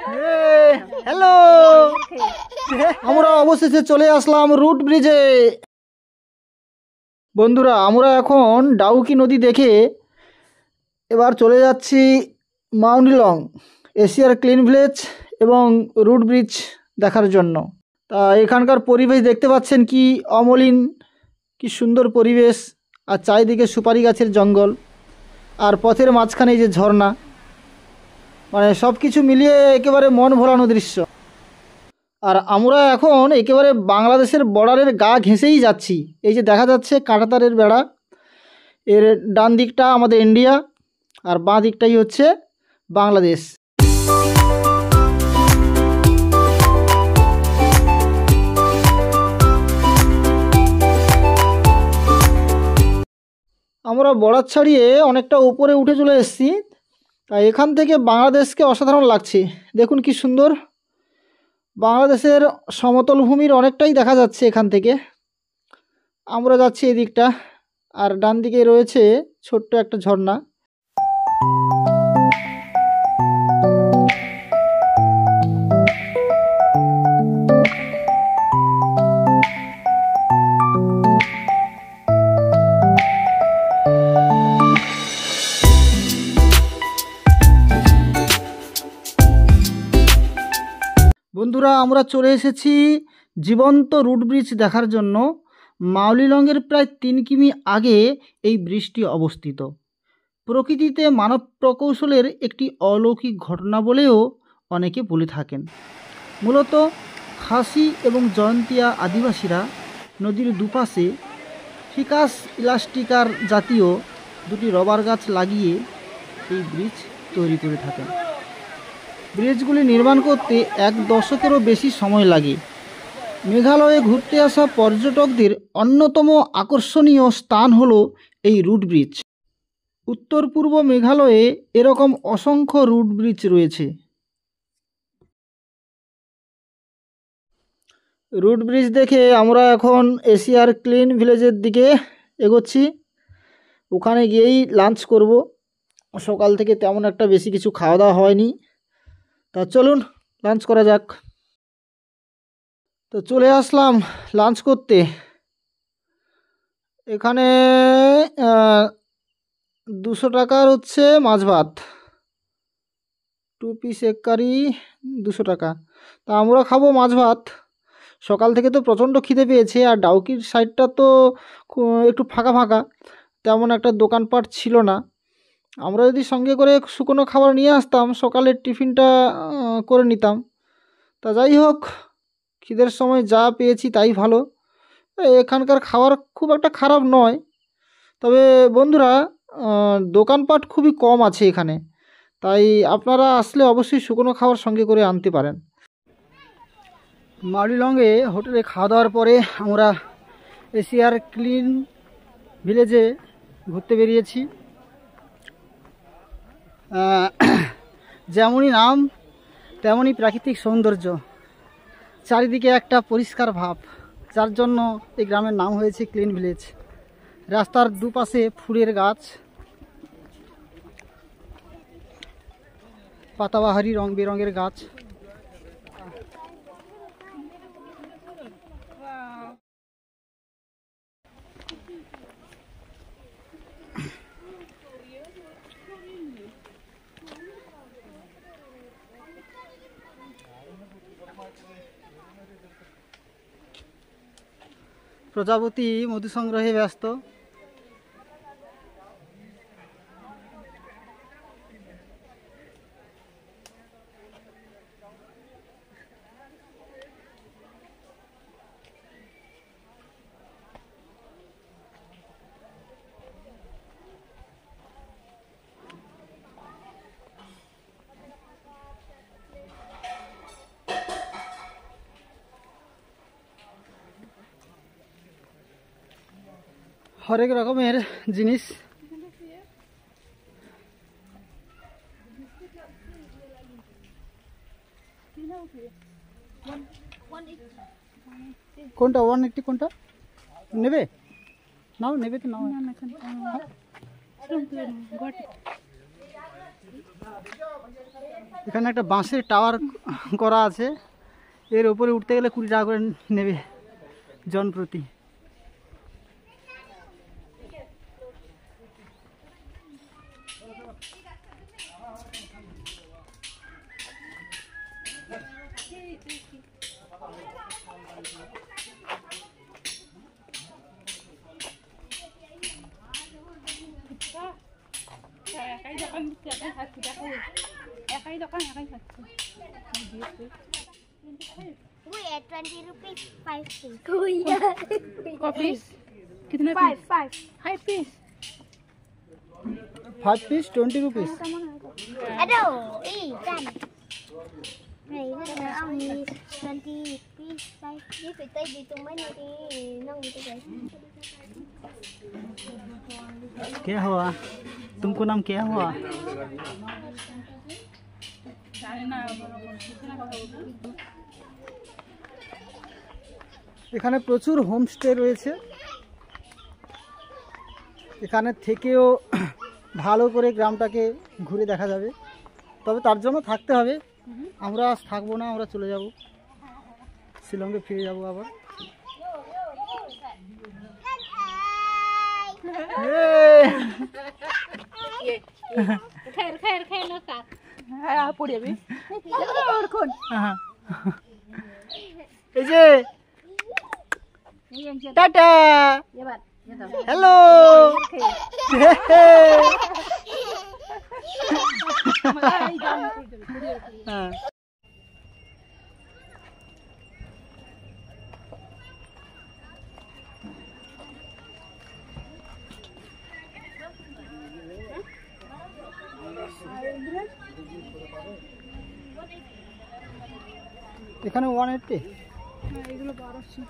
Hello, আমরা অবশেষে চলে আসলাম রুট ব্রিজে। বন্ধুরা, আমরা এখন ডাউকি নদী দেখে এবার চলে যাচ্ছি মাউন্টলিলং, এশিয়ার ক্লিন ভিলেজ এবং রুট ব্রিজ দেখার জন্য। তা এখানকার পরিবেশ দেখতে পাচ্ছেন, কি অমলিন, কি সুন্দর পরিবেশ, আর চারিদিকে সুপারি গাছের জঙ্গল, আর পথের মাঝখানে যে ঝর্ণা, মানে সব কিছু মিলিয়ে একেবারে মন ভোলানো দৃশ্য। আর আমরা এখন একেবারে বাংলাদেশের বর্ডারের গা ঘেঁষেই যাচ্ছি। এই যে দেখা যাচ্ছে কাঁটাতারের বেড়া, এর ডান দিকটা আমাদের ইন্ডিয়া আর বাঁ দিকটাই হচ্ছে বাংলাদেশ। আমরা বর্ডার ছাড়িয়ে অনেকটা উপরে উঠে চলে এসেছি। তাই এখান থেকে বাংলাদেশকে অসাধারণ লাগছে। দেখুন কি সুন্দর, বাংলাদেশের সমতল ভূমির অনেকটাই দেখা যাচ্ছে এখান থেকে। আমরা যাচ্ছি এই দিকটা, আর ডান দিকে রয়েছে ছোট্ট একটা ঝর্ণা। বন্ধুরা, আমরা চলে এসেছি জীবন্ত রুট ব্রিজ দেখার জন্য। মাউলিলংয়ের প্রায় 3 কিমি আগে এই ব্রিজটি অবস্থিত। প্রকৃতিতে মানব প্রকৌশলের একটি অলৌকিক ঘটনা বলেও অনেকে বলে থাকেন। মূলত খাসি এবং জয়ন্তিয়া আদিবাসীরা নদীর দুপাশে ফিকাস ইলাস্টিকার জাতীয় দুটি রবার গাছ লাগিয়ে এই ব্রিজ তৈরি করে থাকেন। ব্রিজগুলি নির্মাণ করতে 1 দশকেরও বেশি সময় লাগে। মেঘালয়ে ঘুরতে আসা পর্যটকদের অন্যতম আকর্ষণীয় স্থান হলো এই রুট ব্রিজ। উত্তর পূর্ব মেঘালয়ে এরকম অসংখ্য রুট ব্রিজ রয়েছে। রুট ব্রিজ দেখে আমরা এখন এশিয়ার ক্লিন ভিলেজের দিকে এগোচ্ছি। ওখানে গিয়েই লাঞ্চ করব। সকাল থেকে তেমন একটা বেশি কিছু খাওয়া দাওয়া হয়নি, তা চলুন লাঞ্চ করা যাক। তো চলে আসলাম লাঞ্চ করতে। এখানে 200 টাকার হচ্ছে মাছ ভাত, 2 পিস এগ কারি, 200 টাকা। তা আমরা খাবো মাছ ভাত। সকাল থেকে তো প্রচণ্ড খিদে পেয়েছে, আর ডাউকির সাইডটা তো একটু ফাঁকা ফাঁকা, তেমন একটা দোকানপাট ছিল না। আমরা যদি সঙ্গে করে শুকনো খাবার নিয়ে আসতাম, সকালের টিফিনটা করে নিতাম। তা যাই হোক, খিদের সময় যা পেয়েছি তাই ভালো। এখানকার খাবার খুব একটা খারাপ নয়, তবে বন্ধুরা দোকানপাট খুবই কম আছে এখানে। তাই আপনারা আসলে অবশ্যই শুকনো খাবার সঙ্গে করে আনতে পারেন। মাউলিলংয়ে হোটেলে খাওয়া দাওয়ার পরে আমরা এশিয়ার ক্লিন ভিলেজে ঘুরতে বেরিয়েছি। যেমনই নাম তেমনই প্রাকৃতিক সৌন্দর্য, চারিদিকে একটা পরিষ্কার ভাব, যার জন্য এই গ্রামের নাম হয়েছে ক্লিন ভিলেজ। রাস্তার দুপাশে ফুলের গাছ, পাতাবাহারি রং বেরঙের গাছ। প্রজাপতি মধু সংগ্রহে ব্যস্ত। হরেক রকমের জিনিস। কোনটা 180 কোনটা নেবে? নাও, নেবে তো নাও। এখানে একটা বাঁশের টাওয়ার করা আছে, এর উপরে উঠতে গেলে 20 টাকা করে নেবে জন প্রতি। We at 20 rupees, 5 piece. Copies? कितने piece? 5. 5 piece. 5 piece 20 rupees. Aduh, kan. Này nó ông đi 20 piece, 5 piece. Tụi tây đi tụi mấy này đi nông tụi vậy. क्या हुआ? तुमको नाम क्या हुआ? এখানে প্রচুর হোমস্টে রয়েছে, এখানে থেকেও ভালো করে গ্রামটাকে ঘুরে দেখা যাবে, তবে তার জন্য থাকতে হবে। আমরা আজ থাকবো না, আমরা চলে যাব শিলংয়ে, ফিরে যাব আবার। Khair no ka. Ah, puri abi. Or kon. এই যে টাটা, হ্যালো। এখানে 180, এগুলো 1200।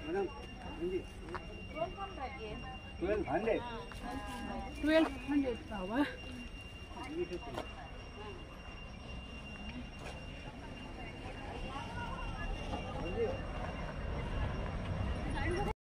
1200 বাবা।